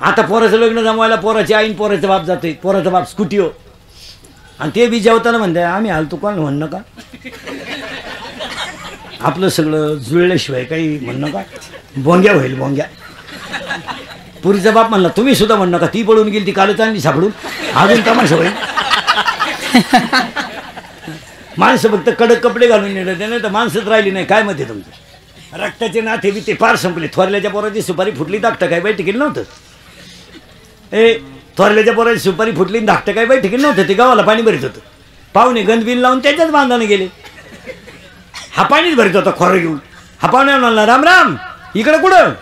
आता पोराचं लग्न जमवायला पोराची आईन पोराचा बाप जातोय, पोराचा बाप स्कूटीवर, आणि ते बी जेवताना म्हणते आम्ही हालतो कोण म्हणणं का, आपलं सगळं जुळल्याशिवाय काही म्हणणं का, बोंग्या होईल बोंग्या. पुरीचा बाप म्हणला तुम्ही सुद्धा म्हणणं का, ती पळून गेली ती कालच आणली सापडून, अजून तमाशा होईल. माणसं फक्त कडक कपडे घालून नेलं त्याने तर माणसंच राहिली नाही. काय मत आहे तुमचं? रक्ताचे नाते बी ते फार संपले. थोरल्याच्या पोराची सुपारी फुटली धाकटं काय बाई टिकेल नव्हतं. थोरल्याच्या पोराची सुपारी फुटली धाकटं काय बाई टिकेल नव्हतं. ते गावाला पाणी भरीत होतं. पाहुणे गंदबिन लावून त्याच्याच बांधाने गेले. हा पाणीच भरीत होता खोरं घेऊन. हा पाहुणे म्हणला राम राम इकडं कुठं.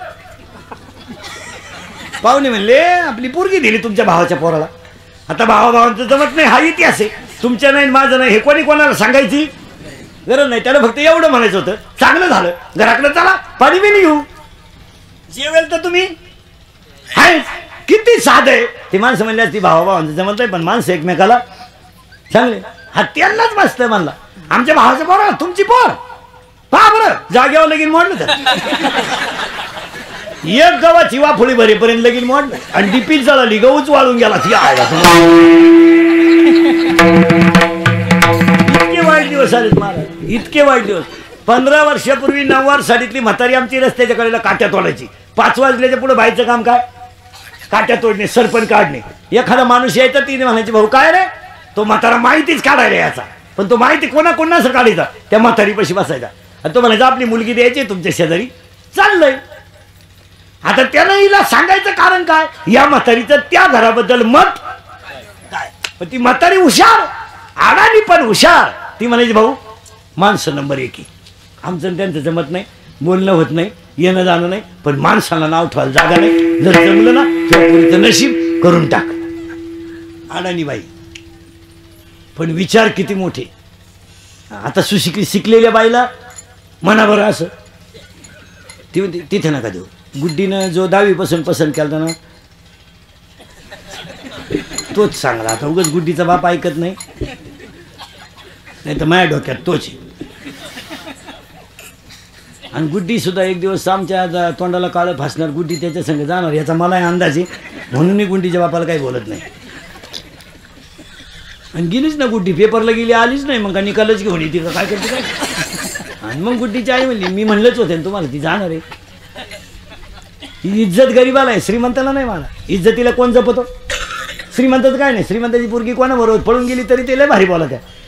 पाहुणे म्हणले आपली पोरगी दिली तुमच्या भावाच्या पोराला. आता भावाभावांचं जमत नाही हा इतिहास आहे. तुमच्या नाही माझं नाही हे कोणी कोणाला सांगायची गरज नाही. त्याला फक्त एवढं म्हणायचं होतं चांगलं झालं घराकडे चला पाणी बी नाही घेऊ जेवेल तर तुम्ही हाय. किती साधं आहे. ती माणसं म्हणली असती भावाभावांचं जमत नाही पण माणसं एकमेकाला चांगले. हा त्यांनाच मस्त म्हणला आमच्या भावाचं पोर तुमची पोर पहा बरं जागेवर लगीन मोडलं तर एक गव्हाची वाफोळी भरेपर्यंत लगीन मोडलं आणि डिपीच जळाली गहूच वाळून गेला. इतके वाईट दिवस आले महाराज इतके वाईट दिवस. 15 वर्षापूर्वी 9वार साडीतली म्हातारी आमची रस्त्याच्या कडेला काट्या तोडायची. 5 वाजल्याच्या पुढे बाईचं काम काय काट्या तोडणे सरपण काढणे. एखादा माणूस यायचा तिने म्हणायची भाऊ काय रे तो म्हातारा माहितीच काढायला याचा पण तो माहिती कोणाकोणाचं काढायचा त्या म्हातारीपाशी बसायचा आणि तो म्हणायचा आपली मुलगी द्यायची तुमच्या शेजारी चाललंय. आता त्यानं हिला सांगायचं कारण काय या म्हातारीचं त्या घराबद्दल मत काय. पण ती म्हातारी हुशार आडानी पण हुशार. ती म्हणायची भाऊ माणसं नंबर 1 आमचं त्यांचं जमत नाही बोलणं होत नाही येणं जाणं नाही पण माणसाला नाव ठेवायला जागा नाही. जर जमलं ना तुझ्या पुरीचं नशीब करून टाक. अडाणी बाई पण विचार किती मोठे. आता शिकलेल्या बाईला म्हणा बरं असं ती म्हणते तिथे नका देऊ. गुड्डीनं जो 10वीपासून पसंत केला ना तोच चांगला. आता उगाच गुड्डीचा बाप ऐकत नाही तर माझ्या डोक्यात तोच आहे. आणि गुड्डी सुद्धा एक दिवस आमच्या तोंडाला काळं फासणार गुड्डी त्याच्या संग जाणार याचा मला अंदाज आहे म्हणून मी गुड्डीच्या बापाला काही बोलत नाही. आणि गेलीच ना गुड्डी पेपरला गेली आलीच नाही मग का निकालच घेऊन येते का काय करते काय. आणि मग गुड्डीची आई म्हणली मी म्हणलंच होते ना तुम्हाला ती जाणार आहे. ही इज्जत गरीबाला आहे श्रीमंताला नाही. मला इज्जतीला कोण जपतो श्रीमंताचं काय नाही. श्रीमंताची पोरगी कोणाबरोबर पळून गेली तरी ते लय भारी बोलत आहे.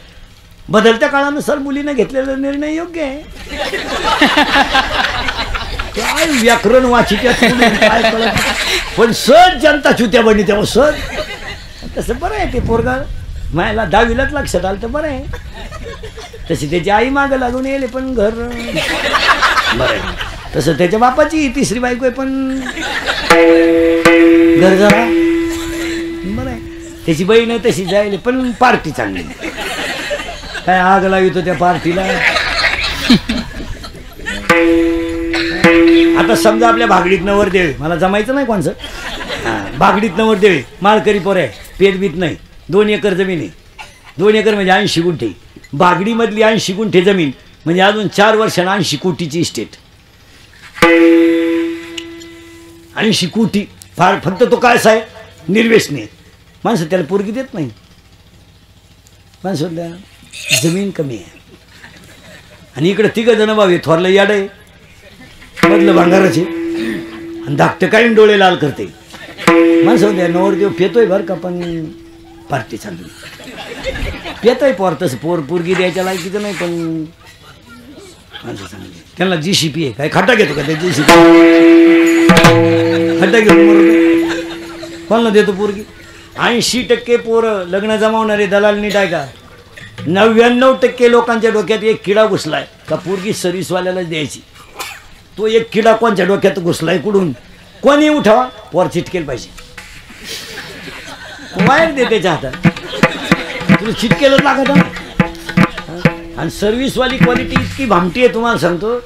बदलत्या काळानुसार मुलीने घेतलेला निर्णय योग्य आहे. काय व्याकरण वाचित काय कळत पण सहज जनता चुत्या बनी तेव्हा सहज तसं बरं आहे. ते पोरगा मायला 10वीलाच लक्षात आलं तर बरं आहे. तशी त्याची आई मागं लागून येईल पण घर बरं आहे. तसं त्याच्या बापाची 3री बायको आहे पण घर जरा बरं आहे. त्याची बहीण आहे तशी जायला पण पार्टी चांगली. काय आग लावितो त्या पार्टीला. आता समजा आपल्या भागडीत नवर देवे मला जमायचं नाही कोणचं भागडीत नवर देवे माळकरी पोर आहे पेट बीत नाही 2 एकर जमीन आहे. 2 एकर म्हणजे 80 गुंठे. भागडीमधली 80 गुंठे जमीन म्हणजे अजून 4 वर्षांना 80 कोटीची इस्टेट. 80 कोटी फार फक्त तो काय आहे निर्वेशने माणसं त्याला पोरगी देत नाही. माणसं जमीन कमी आहे आणि इकडे 3 जण भावे थोरलं याड आहे मधलं भांगाराचे आणि धाकटं काही डोळे लाल करते. माणसं द्या नवरदेव पेतोय बरं का पण पार्टी चालली पेतोय पोर तसं पोरगी द्यायच्या लायकीचं नाही पण माणसं चांगली. त्यांना GCP आहे काय खड्डा घेतो का त्या GCP खड्डा घेऊन मरतो कोणाला देतो पोरगी. 80% पोरं लग्न जमावणारे दलाल नीट आहे का. 99% लोकांच्या डोक्यात एक किडा घुसलाय का पोरगी सर्व्हिसवाल्यालाच द्यायची. तो एक किडा कोणच्या डोक्यात घुसलाय कुठून कोणी उठावा पोर चिटकेल पाहिजे. वायर दे त्याच्या हातात तुला चिटकेलच लागत. आणि सर्व्हिसवाली क्वालिटी इतकी भामटी आहे तुम्हाला सांगतो.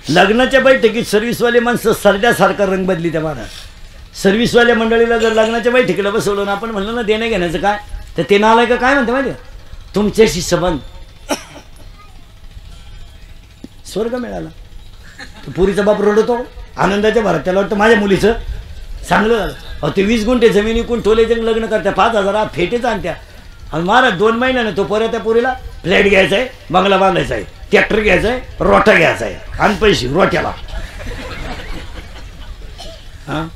लग्नाच्या बैठकीत सर्व्हिसवाले माणसं सरड्यासारखा रंग बदली त्या मला. सर्व्हिसवाल्या मंडळीला जर लग्नाच्या बैठकीला बसवलं ना आपण म्हणलं ना देणं घेण्याचं काय तर ते नालाय का काय म्हणते माहिती तुमच्याशी संबंध स्वर्ग मिळाला. पुरीचा बाप रडतो आनंदाच्या भरात त्याला वाटतं माझ्या मुलीचं चांगलं झालं. अहो ते 20 गुंठे जमीन विकून टोले जण लग्न करत्या 5,000 फेटेच आणत्या आणि महाराज 2 महिन्यानं तो परत त्या पुरीला फ्लॅट घ्यायचा आहे, बंगला बांधायचा आहे, ट्रॅक्टर घ्यायचा आहे, रोटा घ्यायचा आहे आणि पैसे रोट्याला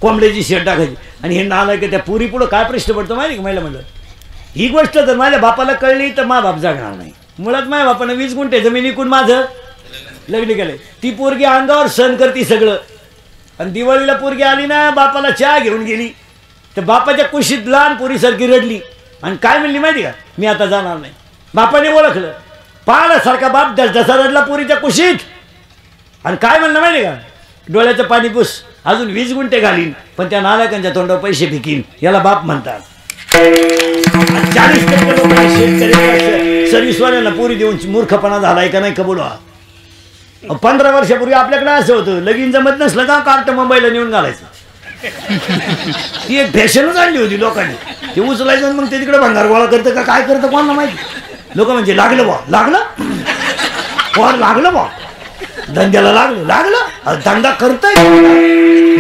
कोंबड्याची शेड टाकायची. आणि हे नालायक त्या पुरी पुढं काय प्रश्न पडतो माहिती का महिला म्हणलं. ही गोष्ट जर माझ्या बापाला कळली तर मा बाप जागणार नाही. मुळात माझ्या बापानं 20 गुंठे जमीन विकून माझं लग्न केलंय. ती पोरगी अंगावर सण करती सगळं. आणि दिवाळीला पोरगी आली ना बापाला चहा घेऊन गेली तर बापाच्या कुशीत लहान पोरीसारखी रडली आणि काय म्हणली माहिती का, मी आता जाणार नाही. बापाने ओळखलं, पाहल्यासारखा बाप जसा रडला पोरीच्या कुशीत आणि काय म्हणलं माहिती का, डोळ्याचं पाणी पुस, अजून 20 गुंठे घालीन पण त्या नालायकांच्या तोंडावर पैसे फेकीन, याला बाप म्हणतात. 40% लोक शेतकरी सर्विसवाल्यांना पोरी देऊन मूर्खपणा झालाय का नाही कबूल व्हा. 15 वर्षापूर्वी आपल्याकडे असं होतं, लगीन जमत नसलं का कार्ट मुंबईला नेऊन घालायचं. ती एक फॅशनच आणली होती लोकांनी. ते उचलायचं मग ते तिकडे भंगार गोळा करतं का काय करतं कोणाला माहिती. लोक म्हणजे लागलं बा, लागलं पोर, लागलं बा, धंद्याला लागलं धंदा करतोय,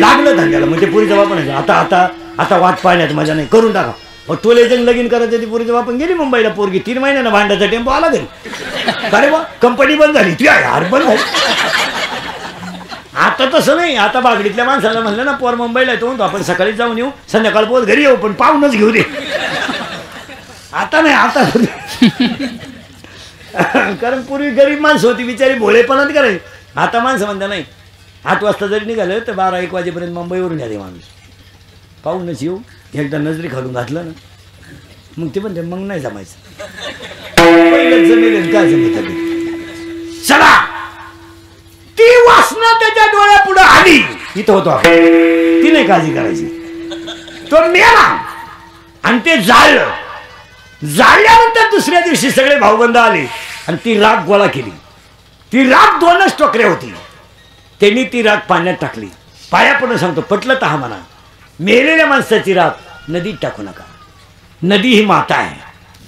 लागलं धंद्याला म्हणजे पुरीचा बाप नाही. आता आता आता वाट पाहण्यात मजा नाही, करून टाका. टोले जण लगीन करायचं ती पुरीचा बाप गेली मुंबईला. पोरगी 3 महिन्यानं भांड्याचा टेम्पो आला घरी. अरे बा कंपनी बंद झाली, ती यार बंद झाली. आता तसं नाही, आता बागडीतल्या माणसाला म्हणलं ना पोर मुंबईला येतो म्हणतो आपण सकाळी जाऊन येऊ, संध्याकाळ पोर घरी येऊ पण पाहूनच घेऊ दे. आता नाही, आता कारण पूर्वी गरीब माणसं होती बिचारी, भोळेपणात करायची. आता माणसं म्हणता नाही 8 वाजता जरी निघालं तर 12-1 वाजेपर्यंत मुंबईवरून यायचे माणूस, पाहूनच येऊ. एकदा नजरी खालून घातलं ना मग ते म्हणते मग नाही जमायचं. पहिलं जमेल काय जमेल. चला ती वासना त्याच्या डोळ्या पुढे आली, इथं होतो ती नाही काळजी करायची. तो मेला आणि ते जाळलं. जाळल्यानंतर दुसऱ्या दिवशी सगळे भाऊबंद आले आणि ती राख गोळा केली. ती राख 2च टोकऱ्या होती. त्यांनी ती राख पाण्यात टाकली. पाया पण सांगतो पटलं तर हा म्हणा, मेलेल्या माणसाची राख नदीत टाकू नका, नदी ही माता आहे.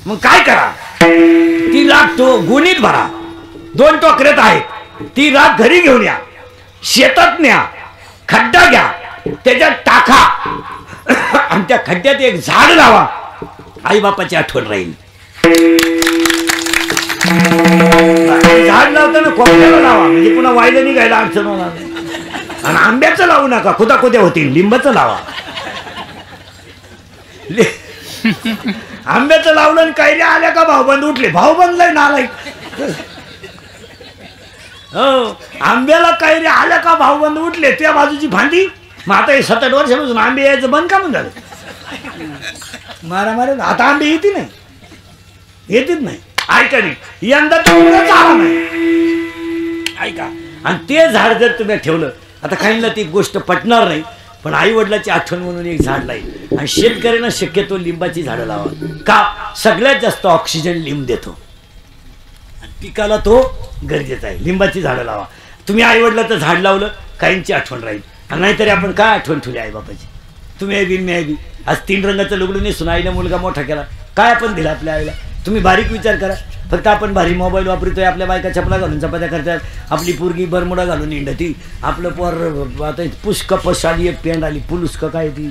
मग काय करा, ती राख तो गुणीत भरा, 2 टोकऱ्यात आहेत. ती राख घरी घेऊन या, शेतात न्या, खड्डा घ्या, त्याच्यात टाका आणि त्या खड्ड्यात एक झाड लावा. आई बापाची आठवण राहील. झाड लावताना कोपऱ्याला लावा म्हणजे पुन्हा वायला निघायला अडचण होणार नाही. आणि आंब्याचं लावू नका, खुदाखुद्या होतील. लिंबाचं लावा. आंब्याचं लावलं आणि कैऱ्या आल्या का भाऊबंद उठले. भाऊबंदला नालायक. हो, आंब्याला कैऱ्या आल्या का भाऊबंद उठले, त्या बाजूची भांडी. मग आता हे 7-8 वर्षापासून आंबे यायचं बंद का म्हणून झालं. मारा आता आंबे येते नाही, येतेच नाही. ऐका नाही, यंदा तर झाला नाही. ऐका, आणि ते झाड जर तुम्ही ठेवलं, आता काहींना ती गोष्ट पटणार नाही पण आई वडिलाची आठवण म्हणून एक झाड लाईल. आणि शेतकऱ्यांना शक्यतो लिंबाची झाडं लावा. का, सगळ्यात जास्त ऑक्सिजन लिंब देतो आणि पिकाला तो गरजेचा आहे. लिंबाची झाडं लावा. तुम्ही आई वडिलाचं झाड लावलं काहींची आठवण राहील. आणि नाहीतरी आपण काय आठवण ठेवली आई बापाची. तुम्ही आई बिन मी आई बी. आज 3 रंगाचं लुगडं नेसून आईला मुलगा मोठा केला, काय आपण दिला आपल्या आईला. तुम्ही बारीक विचार करा. फक्त आपण भारी मोबाईल वापरतोय, आपल्या बायका चपला घालून चपात्या करतात, आपली पोरगी बरमुडा घालून इंडती, आपलं पोर आता पुष्क पश आली, एक पॅन्ट आली, पुलुस्का काय ती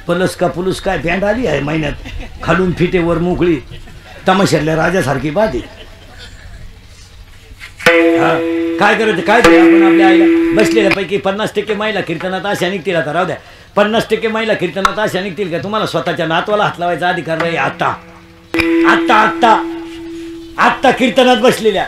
पुलुस काय पॅन्ट आली आहे महिन्यात, खालून फिटे वर मोकळी, तमाशातल्या राजासारखी बाधी. काय करायचं काय ते आपण आपल्या आईला. बसलेल्यापैकी 50% महिला कीर्तनात अशा निघतील. आता राहू द्या, 50% महिला कीर्तनात अशा निघतील का तुम्हाला स्वतःच्या नातवाला हात लावायचा अधिकार नाही. आता आत्ता आत्ता आत्ता कीर्तनात बसलेल्या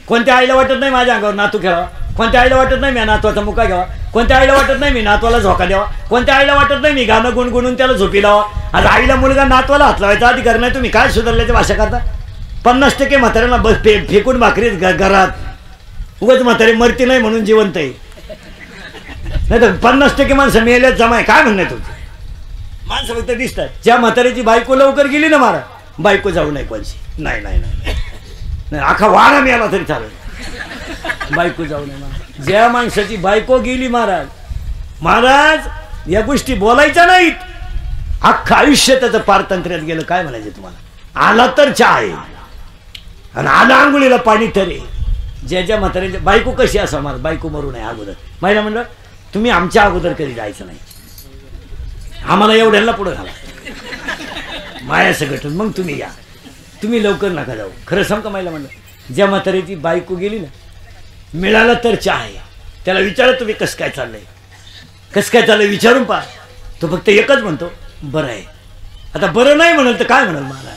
कोणत्या आईला वाटत नाही माझ्या अंगावर नातू खेळावा, कोणत्या आईला वाटत नाही मी नातवाचा मुका घ्यावा, कोणत्या आईला वाटत नाही मी नातवाला झोका द्यावा, कोणत्या आईला वाटत नाही मी गाणं गुणगुणून त्याला झोपी लावा. आज आईला मुलगा नातवाला हात लावायचा अधिकार नाही. तुम्ही काय सुधारल्याची भाषा करता. 50% म्हाताऱ्यांना बस फेकून भाकरीत घरात, उगाच म्हातारे मरती नाही म्हणून जिवंत आहे. नाही तर 50% माणसं मेल्यात जमाय. काय म्हणणं तुमचं. माणसं फक्त दिसतात. ज्या म्हाताऱ्याची बायको लवकर गेली ना मारा, बायको जाऊ नये कोणची. नाही नाही नाही, अख्खा वाडा मिळाला तरी चालेल, बायको जाऊ नये महाराज. ज्या माणसाची बायको गेली महाराज या गोष्टी बोलायच्या नाहीत. अख्खं आयुष्य त्याचं पारतंत्र्यात गेलं. काय म्हणायचं तुम्हाला. आला तर चहा आहे आणि आला आंघोळीला पाणी तरे. ज्या ज्या म्हाताऱ्यांच्या बायको कशी असा मला बायको मरू नये अगोदर. महिला म्हणलं तुम्ही आमच्या अगोदर कधी जायचं नाही, आम्हाला एवढ्याला पुढे घाला माया सगळं, मग तुम्ही या, तुम्ही लवकर नका जाऊ. खरं सांग का मायला म्हणलं, ज्या म्हातारीची बायको गेली ना, मिळाला तर चहा आहे, त्याला विचारा तुम्ही कसं काय चाललंय, कसं काय चाललंय विचारून पहा. तो फक्त एकच म्हणतो बरं आहे. आता बरं नाही म्हणाल तर काय म्हणाल मला,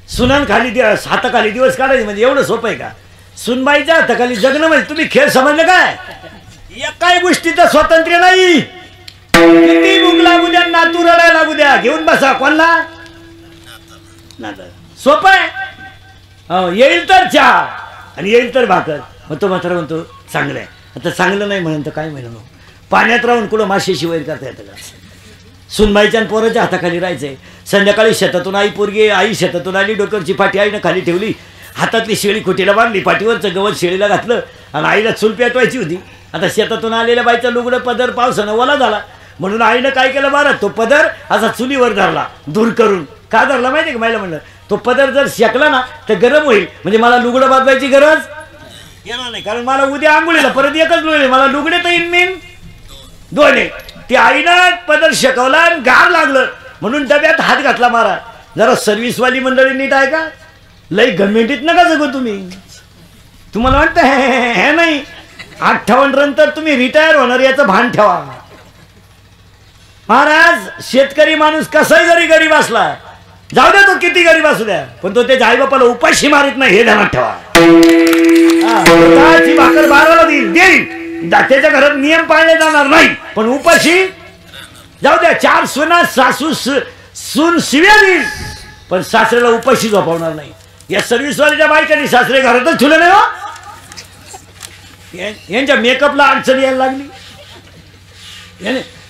सुनान खाली हाताखाली दिवस काढायचे म्हणजे एवढं सोपं आहे का? सुनबाईच्या हाताखाली जगणं म्हणजे तुम्ही खेळ समजलं काय? या काही गोष्टीचं स्वातंत्र्य नाही. किती भूक लागू द्या, नातू रडायला लागू द्या, घेऊन बसा. कोणला सोपं आहे. येईल तर चहा आणि येईल तर भाकर. मग तो मात्र म्हणतो चांगलं आहे. आता चांगलं नाही म्हणून तर काय म्हणून, पाण्यात राहून कुठं माशेशी वैर करता येतं का? सुनबाईच्या आणि पोराच्या हाताखाली राहायचंय. संध्याकाळी शेतातून आई शेतातून आली, डोक्यावरची पाठी आईनं खाली ठेवली, हातातली शेळी खोटीला बांधली, पाठीवरचं गवत शेळीला घातलं आणि आईला चूल पेटवायची होती. आता शेतातून आलेल्या बाईचा लुगडं पदर पावसानं ओला झाला, म्हणून आईनं काय केलं बरं, तो पदर असा चुलीवर धरला दूर करून. का धरला माहिती आहे का? मला म्हणलं तो पदर जर शेकला ना तर गरम होईल, म्हणजे मला लुगडं बांधवायची गरज येणार नाही, कारण मला उद्या आंघोळीला परत एकच लुगडे, मला लुगडे तर येईन मीन दोन्ही. ती आईनं पदर शेकवला आणि गार लागलं म्हणून डब्यात हात घातला मारा. जरा सर्व्हिसवाली मंडळी नीट आहे का? लई गमेंटीत नका जगू तुम्ही. तुम्हाला वाटतं हे नाही, 58 नंतर तुम्ही रिटायर होणार याचं भान ठेवा. महाराज शेतकरी माणूस कसाही जरी गरीब असला, जाऊ द्या तो किती गरीब असू द्या, पण तो त्याच्या आईबापाला उपाशी मारित नाही हे ध्यानात ठेवा. भाकर बाराला देईल, त्याच्या घरात नियम पाळले जाणार नाही, पण उपाशी जाऊ द्या. 4 सुना सासू सून शिव्या देईल, पण सासऱ्याला उपाशी झोपवणार नाही. या सर्व्हिसवाल्याच्या बायकांनी सासरे घरातच ठेवलं नाही हो. यांच्या मेकअपला अडचण यायला लागली.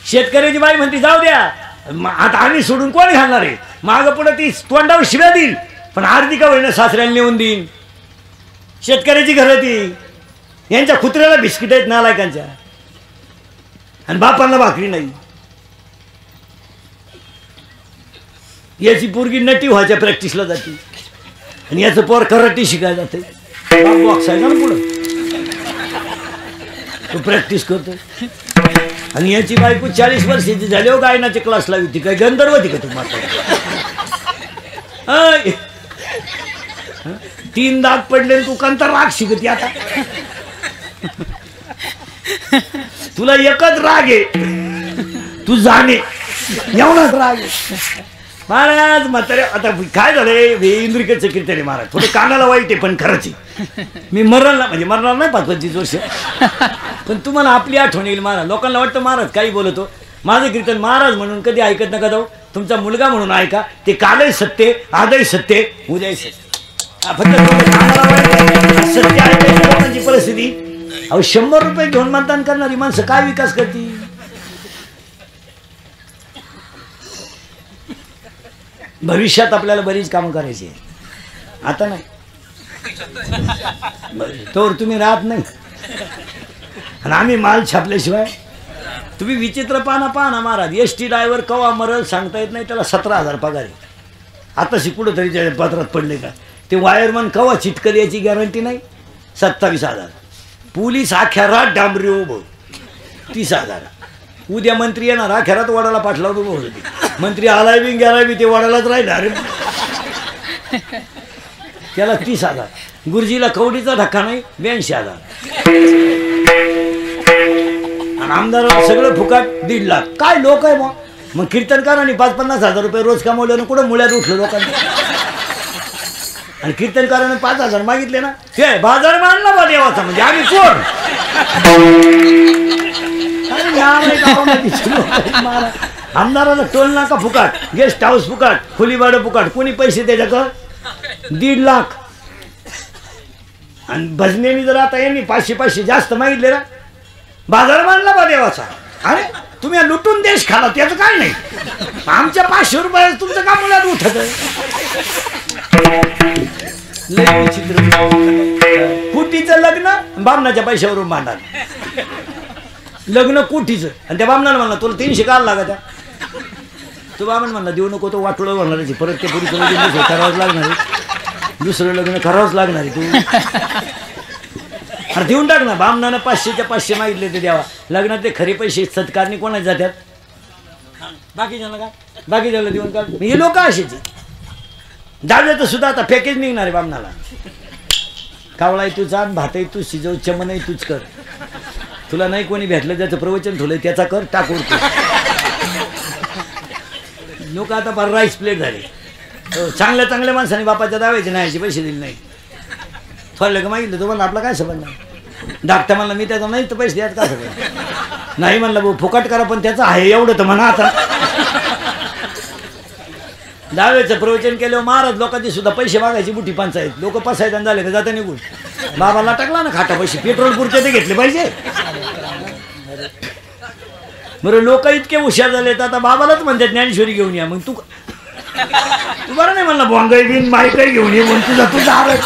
शेतकऱ्याची बाई म्हणते जाऊ द्या, आता आम्ही सोडून कोण घालणार आहे, माग पुढे ती तोंडावर शिव्या देईल, पण अर्धी का होईना सासऱ्याला नेऊन देईन. शेतकऱ्याची घरं ती, यांच्या कुत्र्याला बिस्किट आहेत नालायकांच्या, आणि बापांना भाकरी नाही. याची पोरगी नटी व्हायच्या प्रॅक्टिसला जाते आणि याचं पोर कराटे शिकायला जाते. बॉक्स आहे ना पुढं, तो प्रॅक्टिस करतो. आणि याची बायको 40 वर्षाची झाली हो, गायनाचे क्लास लावी. ती काय गंधर्व होती का तुम्हाला? 3 दात पडले तू कंतर राग शिकती. आता तुला एकच राग आहे, तू जाणे एवढाच राग आहे. महाराज म्हातारे आता काय झालंय, इंद्रिकेचं कीर्तन आहे महाराज, थोडं कानाला वाईट आहे पण खरंच आहे. मी मरणार म्हणजे मरणार नाही 25 वर्ष, पण तुम्हाला आपली आठवण येईल महाराज. लोकांना वाटतं महाराज काही बोलतो, माझं कीर्तन महाराज म्हणून कधी ऐकत नका जाऊ, तुमचा मुलगा म्हणून ऐका. ते कालही सत्य, आजही सत्य, उद्याही सत्य. फक्त कानाला वाईट सत्य ऐकायची लोकांची परिस्थिती. अहो 100 रुपये घेऊन मतदान करणारी माणसं काय विकास करतील? भविष्यात आपल्याला बरीच कामं करायची, आता नाही. तोवर तुम्ही राहत नाही आणि आम्ही माल छापल्याशिवाय. तुम्ही विचित्र पाहा ना महाराज, ST ड्रायव्हर कवा मरल सांगता येत नाही, त्याला 17,000 पगार आहे. आताशी कुठं तरी त्या पत्रात पडले का? ते वायरमन कवा चिटकल याची गॅरंटी नाही, 27,000. पोलीस अख्या रात डांबरी उभं 30,000. उद्या मंत्री येणार, अख्या रात वडाला पाठलावर उभं होती. मंत्री आलाय बी गेलाय बी ते वडालाच राहिला. अरे त्याला 30,000. गुरुजीला कवडीचा धक्का नाही, 82,000. आणि आमदाराला सगळं फुकाट 1.5 लाख. काय लोक आहे मग कीर्तनकारांनी 5-50,000 रुपये रोज कमवले ना, कुठं मुळ्यात उठलं लोकांनी. आणि कीर्तनकाराने 5,000 मागितले ना, ते बाजार मानला बा देवाचा, म्हणजे आम्ही कोण? आमदाराला टोल नाका फुकाट, गेस्ट हाऊस फुकाट, खुली भाडं फुकाट. कोणी पैसे त्याच्याकडं 1.5 लाख. आणि भजनेनी जर आता यांनी 500 जास्त मागितले ना, बाजार मानला बा देवाचा. अरे तुम्ही लुटून देश खाला त्याचं काय नाही, आमच्या 500 रुपये तुमचं का मुलात उठत? कुटीचं लग्न बामणाच्या पैशावरून बांधा, लग्न कुठीचं. आणि त्या बामणाला म्हणला तुला 300 काल लागत. तो बामण म्हणला देऊ नको, तो वाटोळं होणार, परत ते पुरी करावंच लागणार, दुसरं लग्न करावंच लागणार. तू अरे देऊन टाक ना. बामणानं 500च्या 500 मागितले ते द्यावा. लग्नात ते खरे पैसे सत्कारणी कोणाच जातात? बाकीच्याला काय? बाकीच्याला देऊन का? हे लोक अशीच. डाव्याचं सुद्धा आता पॅकेज निघणार आहे बामणाला. कावळाही तूच आण, भातही तूच शिजव, चमनही तूच कर. तुला नाही कोणी भेटलं ज्याचं प्रवचन ठेवलंय त्याचा कर, टाकून लोक आता फार राईस प्लेट झाले. चांगल्या चांगल्या माणसाने बापाच्या दाव्याचे नाही पैसे दिले नाही. थोडलं का मागितलं तो म्हणला आपला काय संबंध नाही. डाक्टर म्हणला मी त्याचा नाही तर पैसे द्यायचं का सगळं नाही. म्हणलं भाऊ फुकट करा पण त्याचं आहे एवढं तर म्हणा. आता दाव्याचं प्रवचन केल्यावर महाराज लोकांची सुद्धा पैसे मागायची मोठी पंचायत. लोक पसायदान झाले का जाता निघून. बाबाला टाकला ना खाटा पैसे, पेट्रोल पुरते ते घेतले पाहिजे. बरं लोक इतके हुशार झाले तर आता बाबालाच म्हणतात ज्ञानेश्वरी घेऊन या. मग तू बरं नाही म्हणला बोंगई बिन माईकही घेऊन ये म्हणून तुझा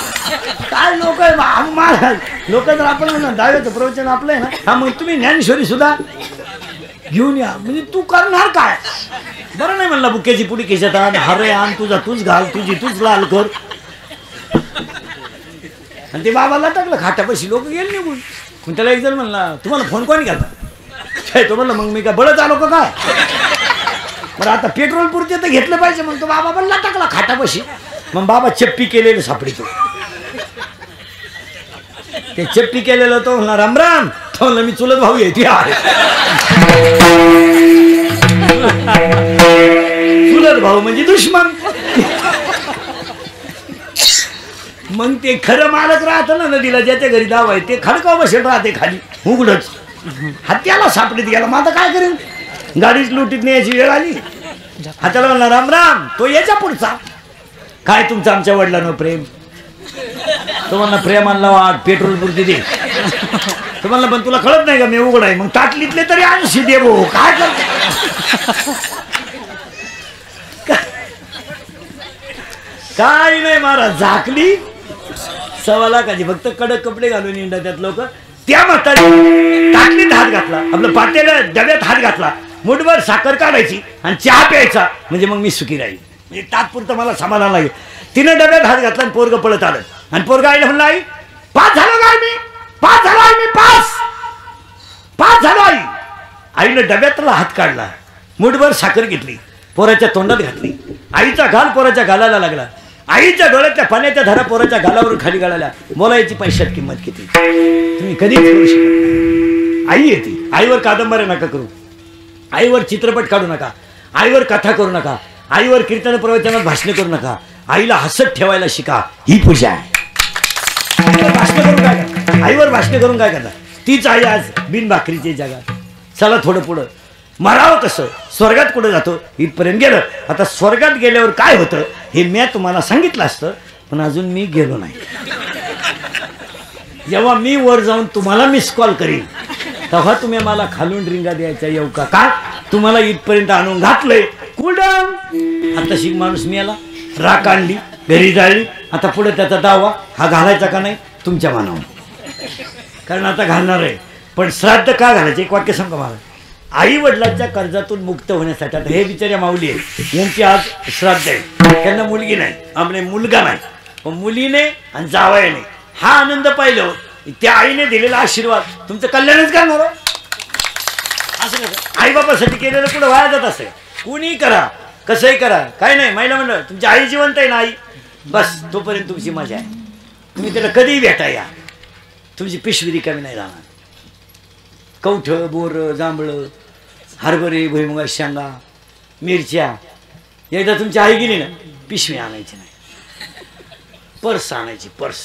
काय लोक महाराज लोक जर आपण म्हणा दाव्याचं प्रवचन आपलं आहे ना, हा मग तुम्ही ज्ञानेश्वरी सुद्धा घेऊन या. म्हणजे तू करणार काय? बरं नाही म्हणला बुक्याची पुडी खिशात आण, हरे आण, तुझा तूच घाल, तुझी तूच लाल कर. आणि ते बाबाला टाकलं खाटापाशी. लोक गेले निघून. मग त्याला एक जण म्हणला तुम्हाला फोन कोणी घालता? तो म्हणला मग मी काय बळच आलो का काय? बरं आता पेट्रोल पुरते तर घेतलं पाहिजे. मग तो बाबा बनला टाकला खाटापाशी. मग बाबा चप्पी केलेलं सापडीतो. ते चप्पी केलेलं तो म्हणला राम राम. तो म्हणला मी चुलत भाऊ आहे. चुलत भाऊ म्हणजे दुश्मन. मग ते खरं मालक राहतं ना नदीला ज्याच्या घरी दाव आहे ते खडकाव बसेल राहते खाली उघडच. हात्याला सापडीत गेला. मग आता काय करेन? गाडीच लुटीत न्यायची वेळ आली. हाताला म्हणला राम राम. तो याच्या पुढचा काय तुमचं आमच्या वडिलांवर प्रेम? तो म्हणला प्रेमाला वाट पेट्रोल पुरती दे. तो म्हणला पण तुला कळत नाही का मी उघड आहे? मग ताटलीतले तरी 80 दे भाऊ. काय कर काय नाही महाराज. झाकली 1.25 लाखाची फक्त कडक कपडे घालून इंडा त्यात लोक. त्या म्हातारी ताटलीत हात घातला, आपलं पातेला डब्यात हात घातला, मुठभर साखर काढायची आणि चहा प्यायचा. म्हणजे मग मी सुखी राहील. म्हणजे तात्पुरतं मला समाधान लागेल. तिनं डब्यात हात घातला आणि पोरग पळत आलं. आणि पोरगा आईला म्हणला आई पास झालो काय? मी पास झालो आई. मी पास झालो आई. आईनं डब्यातला हात काढला, मुठभर साखर घेतली, पोराच्या तोंडात घातली. आईचा गाल पोराच्या गालाला लागला. आईच्या डोळ्यातल्या पाण्याच्या धारा पोराच्या गालावरून खाली गाळाल्या. बोलायची पैशात किंमत किती तुम्ही कधीच करू शकत नाही. आई येते. आईवर कादंबऱ्या नका करू, आईवर चित्रपट काढू नका, आईवर कथा करू नका, आईवर कीर्तन प्रवचनात भाषण करू नका. आईला हसत ठेवायला शिका. ही पूजा आहे. भाषण करून काय करता? आईवर भाषण करून काय करता? तीच आई आज बिन भाकरीची जगात. चला थोडं पुढं मरावं कसं, स्वर्गात कुठं जातो इथपर्यंत गेलं. आता स्वर्गात गेल्यावर काय होतं हे मी तुम्हाला सांगितलं असतं पण अजून मी गेलो नाही. जेव्हा मी वर जाऊन तुम्हाला मिस कॉल करीन तेव्हा तुम्ही मला खालून रिंगा द्यायचा येऊ का? काय तुम्हाला इथपर्यंत आणून घातलंय कुठं? आता शिक माणूस मी आला राख आणली घरी जाळली. आता पुढे त्याचा दावा हा घालायचा का नाही तुमच्या मनावर, कारण आता घालणार आहे. पण श्राद्ध का घालायचं एक वाक्य सांगा मला. आई वडिलांच्या कर्जातून मुक्त होण्यासाठी. आता हे बिचाऱ्या माऊली आहे यांची आज श्राद्ध आहे. त्यांना मुलगी नाही, आमने मुलगा नाही, पण मुलीने आणि जावयाने हा आनंद पाहिलं त्या आईने दिलेला आशीर्वाद तुमचं कल्याणच करणार. असं कसं आई बापासाठी केलेलं पुढे वाया जात असेल. कुणी करा कसंही करा काय नाही. महिला म्हणलं तुमची आई जिवंत आहे ना आई, बस तोपर्यंत तुमची मजा आहे. तुम्ही त्याला कधीही भेटा या, तुमची पिशवी रिकामी नाही जाणार. कवठ बोर जांभळं हरभरे भुईमुगा शेंगा मिरच्या एकदा तुमची आई गेली ना पिशवी आणायची नाही, पर्स आणायची. पर्स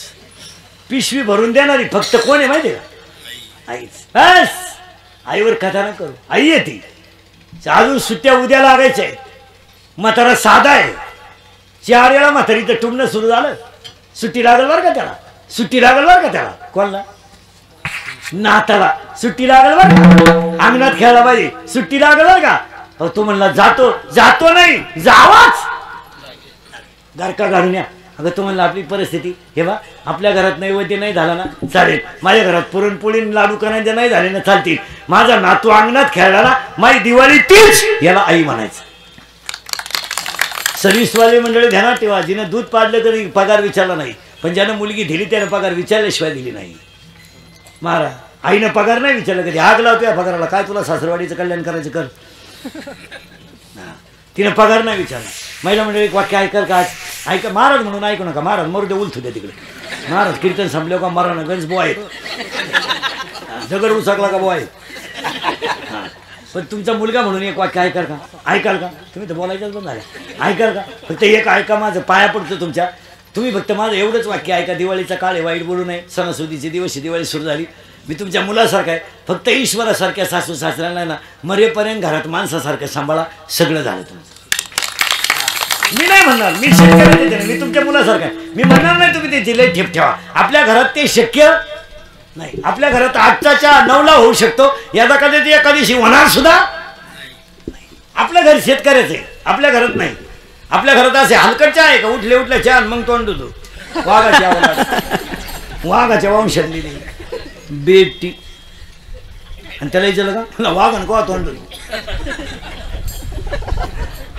पिशवी भरून देणारी फक्त कोण आहे माहिती आहे का? आईच. बस आईवर कथा न करू. आई येते. अजून सुट्ट्या उद्या लागायच्या आहेत. म्हातारा साधा आहे. 4 वेळा म्हातारीचं टुमणं सुरू झालं. सुट्टी लागल बरं का त्याला, सुट्टी लागल बरं का त्याला. कोणला? नाताला सुट्टी लागल बरं का. अंगणात खेळायला पाहिजे सुट्टी लागल बरं का. तो म्हणला जातो. जातो नाही जावाच गारका घालून या. अगं तो म्हणला आपली परिस्थिती हे बा आपल्या घरात नैवेद्य नाही झाला ना चालेल, माझ्या घरात पुरणपोळी लाडू करायचे नाही झाले ना चालतील. माझा नातू अंगणात खेळला माझी दिवाळी तीच. याला आई म्हणायचं. सर्व्हिसवाले मंडळी ध्यानात ठेवा. जिनं दूध पाडलं तरी पगार विचारला नाही, पण ज्यानं मुलगी दिली त्यानं पगार विचारल्याशिवाय दिली नाही. महाराज आईनं पगार नाही विचारलं कधी, आग लावतो या पगाराला, काय तुला सासरवाडीचं कल्याण करायचं कर. तिने पगार नाही विचारला. महिला मंडळी एक वाक्य ऐकाल का? ऐका महाराज म्हणून ऐकू नका, महाराज मरू दे, उलथू द्या तिकडे. महाराज कीर्तन संपले का मरा ना गंज बोय दगड उचकला का बोय. पण तुमचा मुलगा म्हणून एक वाक्य ऐकाल का? ऐकाल का? तुम्ही तर बोलायचंच बंद झालं. ऐकाल का? फक्त एक ऐका, माझं पाया पडतो तुमच्या. तुम्ही फक्त माझं एवढंच वाक्य ऐका. दिवाळीचा काळ आहे, वाईट बोलू नये. सणासुदीचे दिवस, दिवाळी सुरू झाली. मी तुमच्या मुलासारखा आहे. फक्त ईश्वरासारख्या सासू सासऱ्यांना ना मरेपर्यंत घरात माणसासारखं सांभाळा. सगळं झालं तुमचं. मी नाही म्हणणार, मी शेतकऱ्याला देते, मी तुमच्या मुलासारखा आहे. मी म्हणणार नाही तुम्ही ते जिल्हे ठेप ठेवा. आपल्या घरात ते शक्य नाही. आपल्या घरात 8च्या 9ला होऊ शकतो, यादा कधी एखादीशी होणार सुद्धा. आपल्या घर शेतकऱ्याचं आहे, आपल्या घरात नाही. आपल्या घरात असे हलकटच्या आहे का? उठले उठल्या छान मग तोंड धुतो. वाघाच्या वंशातली बेटी आणि त्याला विचारलं का वाघ का तोंड धुतो?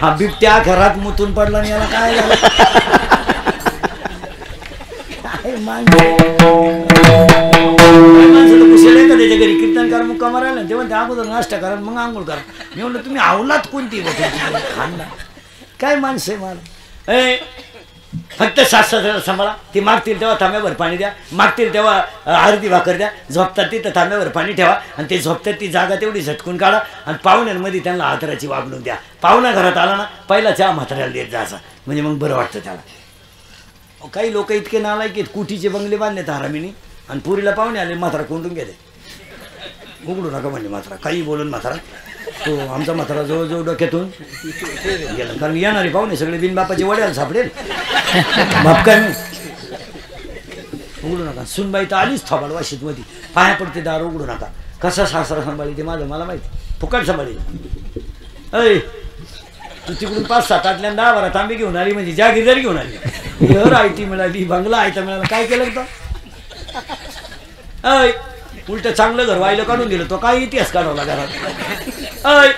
हा बिबट्या घरात मुतून पडला आणि याला काय झालं? कुशल का त्याच्या घरी कीर्तनकार मुक्काम राहिला तेव्हा त्या अगोदर नाश्ता करा मग आंघोळ करा. मी म्हणलं तुम्ही आवलात कोणती खांदा काय माणसं आहे मला. फक्त सासऱ्याला सांभाळा. ती मागतील तेव्हा तांब्यावर पाणी द्या, मागतील तेव्हा अर्धी भाकर द्या, झोपतात तिथं तांब्यावर पाणी ठेवा आणि ते झोपतात ती जागा तेवढी झटकून काढा आणि पाहुण्यांमध्ये त्यांना आदराची वागणूक द्या. पाहुणा घरात आला ना पहिला चहा म्हाताऱ्याला देत जायचा, म्हणजे मग बरं वाटतं त्याला. काही लोक इतके नालायक आहेत, कुटीचे बंगले बांधले हरामीने आणि पुरीला पाहुणे आले म्हातारा कोंडून गेले. उघडू नका म्हणजे म्हातारा, काही बोलून म्हातारा तो आमचा म्हातारा जवळजवळ डोक्यातून गेला. कारण येणारे पाहुणे सगळे बिनबापाचे वड्याला सापडेल. बाप काय नाही उघडू नका. सुनबाई तर आलीच थोबाड वाशीत मध्ये, पाया पडते दार उघडू नका. कसा सासरा सांभाळी ते माझं मला माहिती, फुकट सांभाळी. अय तू तिकडून 5-7 8 10-12 तांबे घेऊन आली म्हणजे जागीरदारी घेऊन आली. घर आयती मिळाली, बंगला आयता मिळाला, काय केलं तर? अय उलट चांगलं घर व्हायला काढून दिलं तो, काय इतिहास काढवला घरात. अय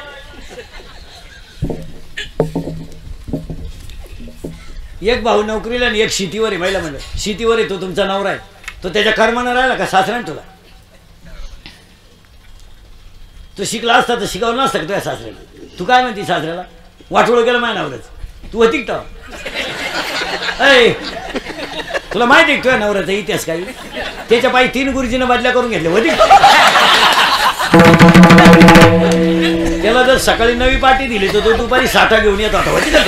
एक भाऊ नोकरीला आणि एक शेतीवर आहे. महिला म्हणलं शेतीवर आहे, तो तुमचा नवरा आहे, तो त्याच्या कर्मानं राहिला का सासऱ्यानं तुला? तो शिकला असता तर शिकवलं नसतं का तुझ्या सासऱ्याला? तू काय म्हणते सासऱ्याला? वाटोळं केलं माझ्या नवऱ्याच, तू होती का? अय तुला माहिती आहे तुझ्या नवऱ्याचा इतिहास काही? त्याच्या पायी 3 गुरुजीनं बदल्या करून घेतले होती. त्याला जर सकाळी 9 पाटी दिली तर तो दुपारी 6 घेऊन येत होता. होती का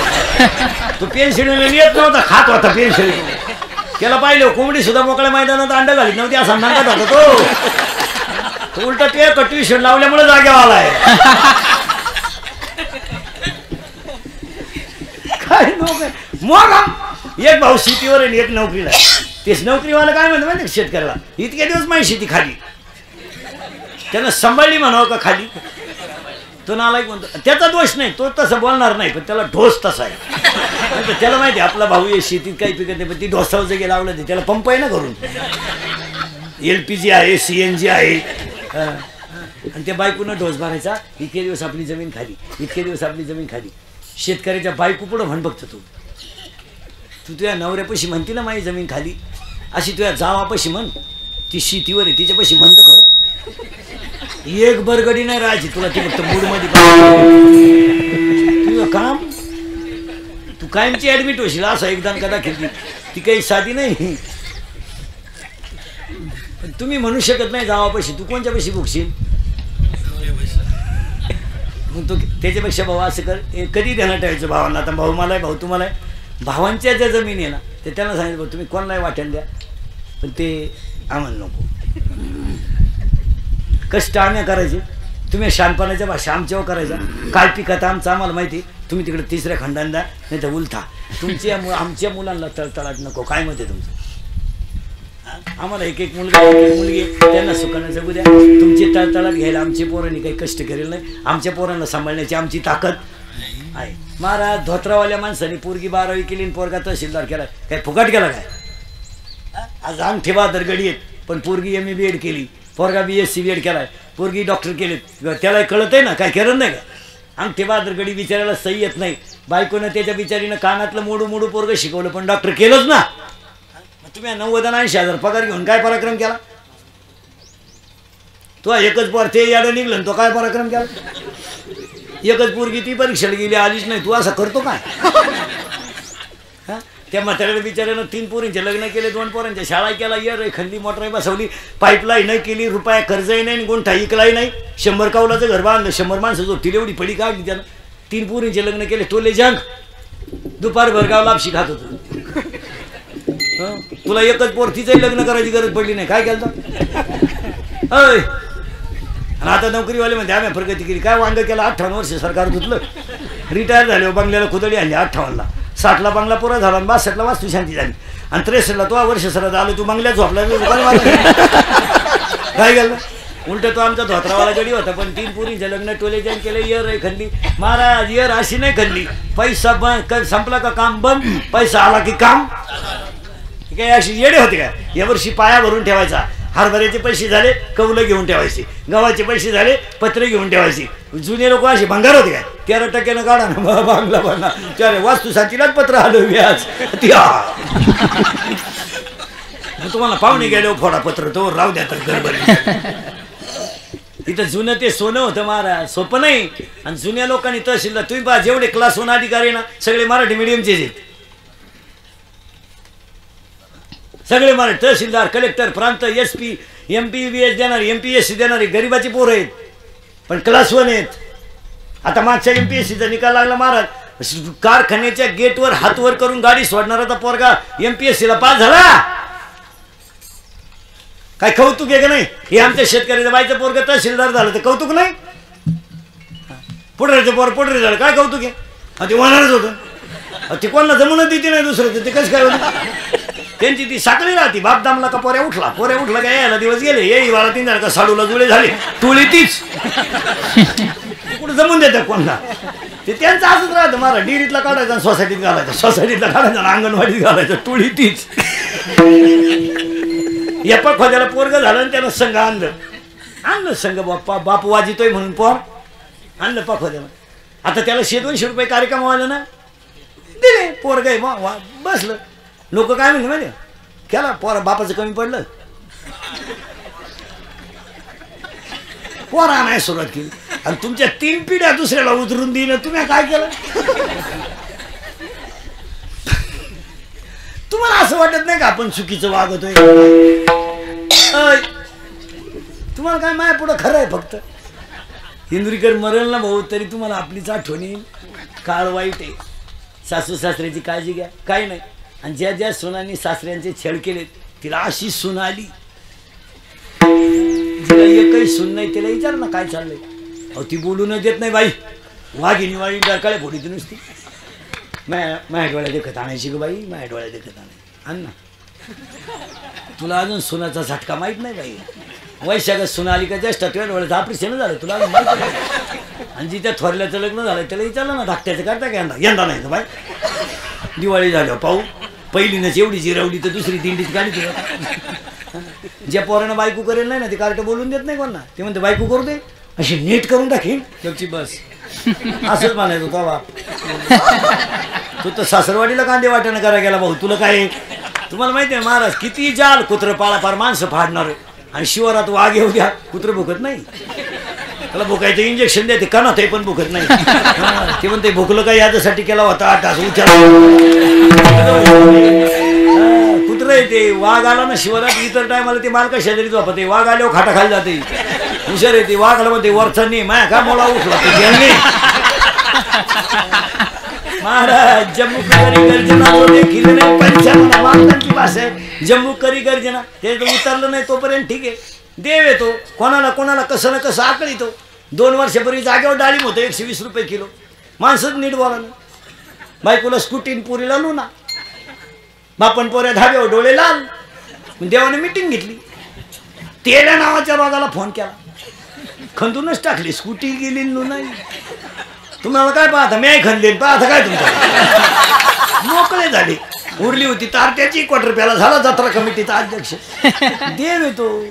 तो? पेन्सिल येत नव्हता, खात होता पेन्सिल. त्याला पाहिलं कोंबडी सुद्धा मोकळ्या मैदानात अंडा घालीत नव्हती असं सांगत होता तो. उलट ते ट्युशन लावल्यामुळे जाग्यावर आलाय. काय लोक मग एक भाऊ शेतीवर आहे एक नोकरीला. तेच नोकरीवाला काय म्हणतो माहिती शेतकऱ्याला, इतके दिवस माझी शेती खाली, त्यानं सांभाळली म्हणावं का खाली? तो नालायक म्हणतो. त्याचा दोष नाही, तो तसं बोलणार नाही, पण त्याला ढोस तसा आहे. त्याला माहिती आपला भाऊ आहे शेतीत काही पिकत नाही, पण ती ढोसावं जे लावलं ते त्याला पंप आहे ना करून. LPG आहे, CNG आहे. आणि त्या बायकोनं ढोस भरायचा, इतके दिवस आपली जमीन खाली, इतके दिवस आपली जमीन खाली. शेतकऱ्याच्या बायको पुढं म्हण बघतो तू तुझ्या नवऱ्यापाशी म्हणती ना माझी जमीन खाली, अशी तुझ्या जावापाशी म्हण. ती शेतीवर आहे तिच्यापाशी म्हणतं खरं. एक बरगडी नाही राहायची तुला, ती फक्त मूडमध्ये तुझं काम. तू कायमची ऍडमिट होशील असं एकदा कदा खेळली. ती काही साधी नाही. तुम्ही म्हणू शकत नाही जावापाशी, तू कोणच्यापाशी भुकशील? मग तो त्याच्यापेक्षा भाऊ असं कर, कधी ध्यानात ठेवायचं भावांना. आता भाऊ मला आहे, भाऊ तुम्हाला आहे. भावांच्या ज्या जमीन आहे ना ते त्यांना सांगितलं भाऊ तुम्ही कोणालाही वाटेल द्या, पण ते आम्हाला नको. कष्ट आम्ही करायचे, तुम्ही शानपणाच्या भाषा आमच्यावर करायचा. काय पिकत आमचं आम्हाला माहिती, तुम्ही तिकडे 3ऱ्या खंडाने द्या नाही तर उलथा. तुमच्या आमच्या मुलांना तळतळाट नको. काय मत आहे तुमचं? आम्हाला एक मुलगा एक मुलगी त्यांना सुखानं जगू द्या. तुमची तळतळाट घ्यायला आमचे पोरांनी काही कष्ट केलेलं नाही. आमच्या पोरांना सांभाळण्याची आमची ताकद आहे. महाराज धोत्रावाल्या माणसाने पोरगी 12वी केली आणि पोरगा तहसीलदार केला, काय फुकट केला काय? आज अंगठे बहादर गडी आहेत, पण पोरगी MA BEd केली, पोरगा BSc BEd केलाय, पोरगी डॉक्टर केले. त्याला कळत आहे ना काय केलं नाही का? अंगठे बहादर गडी बिचारायला सही येत नाही. बायकोनं त्याच्या बिचारीनं कानातलं मोडू मोडू पोरग शिकवलं, पण डॉक्टर केलंच ना. तुम्ही 90-80 हजार पगार घेऊन काय पराक्रम केला? तो एकच पोर ते याडं निघलं तो काय पराक्रम केला. एकच पोरगी ती परीक्षेला गेली आलीच नाही, तू असं करतो काय. त्या म्हाताऱ्याला बिचाऱ्यानं 3 पोरींचे लग्न केले, 2 पोरांच्या शाळा केला, रे खल्ली मोटर बसवली, पाईपलाईन नाही केली, रुपया कर्जही नाही, गोंठा इकलाही नाही, 100 कौलाचं घर बांधलं, 100 माणसं जोडतील एवढी पडी काढली त्यानं. 3 पोरींचे लग्न केले, टोले जंग, दुपार भरगाव लापशी खात होतो. तुला एकच पोर तिचंही लग्न करायची गरज पडली नाही, काय केलं. अय आणि आता नोकरीवाले म्हणजे आम्ही प्रगती केली, काय वांग केलं. 58 वर्ष सरकार धुतलं, रिटायर झाले, बंगल्याला खुदडी आणली. 58ला 60ला बंगला पुरा झाला, 62ला वास्तू शांती झाली, आणि 63ला तो वर्ष सरत आलो, तू बंगल्यात झोपला. काय केलं उलट तो आमचा धोत्रावाला गडी होता, पण 3 पोरींचे लग्न टोले जंग केले. रे खल्ली महाराज, अशी नाही खल्ली. पैसा संपला का काम बंद, पैसा आला की काम. काय अशी येडे होते काय. यावर्षी पाया भरून ठेवायचा, हरभऱ्याचे पैसे झाले कौलं घेऊन ठेवायचे, गव्हाचे पैसे झाले पत्रे घेऊन ठेवायचे. जुने लोक असे भंगार होते काय. 13% काढा ना बांगला बांधला, त्याने वास्तू शांतीलाच पत्र आलं व्याज. तुम्हाला पाहुणे गेले फोडा पत्र, तो राहू द्या तर गडबड. इथं जुनं ते सोनं होतं महाराज, सोपं नाही. आणि जुन्या लोकांनी तहसीलदार, तुम्ही पहा जेवढे क्लास 1 अधिकारी ना सगळे मराठी मीडियमचेच आहेत, सगळे मराठी. तहसीलदार, कलेक्टर, प्रांत, SP, MPBS देणारे, MPSC देणारे गरीबाची पोरं आहेत, पण क्लास 1 आहेत. आता मागच्या MPSCचा निकाल लागला महाराज, कारखान्याच्या गेटवर हातवर करून गाडी सोडणारा पोरगा MPSCला पास झाला. काय कौतुक आहे का नाही. हे आमच्या शेतकऱ्याच्या बाईचं पोरग तहसीलदार झालं तर कौतुक नाही. पुढऱ्याचं पोर पुढरे झालं काय कौतुक आहे. ते होणारच होतं. ते कोणाला जमूनच देते नाही दुसरं, ते कसं काय होतं. त्यांची ती साखळी राहती, बाप दामला का पोऱ्या उठला का यायला दिवस गेले, येई वाला 3 झाले का साडूला जुळे झाले, टोळी तीच. कुठं जमून देतात कोणाला. ते त्यांचं असंच राहतं. मला डेअरीतला काढायचं आणि सोसायटीत घालायचं, सोसायटीतला काढायचं आणि अंगणवाडीत घालायचं, टोळी तीच. एपा खोद्याला पोरग झालं आणि त्यानं संघ आणलं संघ, बाप्पा बाप वाजितोय म्हणून पोर आणलं पाखोद्याला. आता त्याला 100-200 रुपये कार्यक्रम व्हायला ना दिले, पोरग आहे बसलं. लोक काय म्हणते माहिती केला, पोरा बापाचं कमी पडलं, पोरा नाही सुरुवात केली, आणि तुमच्या 3 पिढ्या दुसऱ्याला उतरून देईन. तुम्ही काय केलं. तुम्हाला असं वाटत नाही का आपण चुकीचं वागतोय. तुम्हाला काय माया पुढं खरं आहे. फक्त इंद्रिकर मरेल ना भाऊ तरी तुम्हाला आपलीच आठवण येईल. काळ वाईट आहे, सासू सासऱ्याची काळजी घ्या. काही नाही. आणि ज्या ज्या सुनांनी सासऱ्यांचे छळ केले तिला अशी सून आली, तिला एकही सून नाही, तिला विचार ना काय चाललंय. अहो ती बोलूनच देत नाही बाई, वाघिणी वाळी डरकाळे फोडीत नुसती. माझ्या डोळ्या देखत आणायची ग बाई, माझ्या डोळ्या देखत आणायची. आण ना, तुला अजून सुनाचा झटका माहीत नाही बाई. वैशाखच सुना आली का ज्येष्ठा तुझ्या डोळ्याचं ऑपरेशन झालं तुला अजून माहिती नाही. आणि जिच्या थोरल्याचं लग्न झालं त्याला विचारलं ना धाकट्याचं करता का यंदा नाही तर बाई. दिवाळी झाल्यावर पाहू, पहिलीनच एवढी जिरवली तर दुसरी दिंडीत गाडी तुला. ज्या पोरानं बायको करेल नाही ना ते कार्ट बोलून देत नाही कोणा. ते म्हणते बायको करू दे, अशी नीट करून टाकेल त्याची बस. असंच म्हणायचं तो बाप. तू तर सासरवाडीला कांदे वाट्यानं करा गेला भाऊ. तुला काय, तुम्हाला माहिती आहे महाराज किती जाल कुत्रं पाळा पार माणसं फाडणार. आणि शिवारात वाघ येऊ द्या, कुत्रं भुकत नाही. त्याला भुकायचं इंजेक्शन द्या, ते कानात आहे पण भुकत नाही. ते म्हणते भुकलं काय याच्यासाठी केला होता 8 तास विचार. कुत्रं आहे ते. वाघ आला ना शिवारात इतर टायमाला ते मालका शेजारी झोपते, वाघ आल्यावर खाटा खाली जाते. हुशार आहे ते. वाघ आला म्हणते वरचा नाही माया का मोला उठला ते गेले. महाराज जम्मू करी गर्जना देखील नाही पंचांना वाघांची भाषा आहे. जम्मू करी गर्जना ते उतरलं नाही तोपर्यंत ठीक आहे. देव येतो कोणाला कोणाला कसं ना कसं आकळीतो. 2 वर्षापूर्वी जागेवर डाळिंब होतं 120 रुपये किलो. माणसंच नीट बोला ना. बायकोला स्कूटीन पुरीला लुना, बापन पोऱ्या धाब्यावर डोळे लाल. देवाने मिटिंग घेतली. तेल्या नावाच्या बागाला फोन केला, खंदूनच टाकली. स्कूटी गेली नाही. तुम्हाला काय पाहता मी खंदे पाहता काय तुमचं. मोकळे झाले. उरली होती तारट्याची ₹1 झाला जत्रा कमिटीचा अध्यक्ष. देव येतो.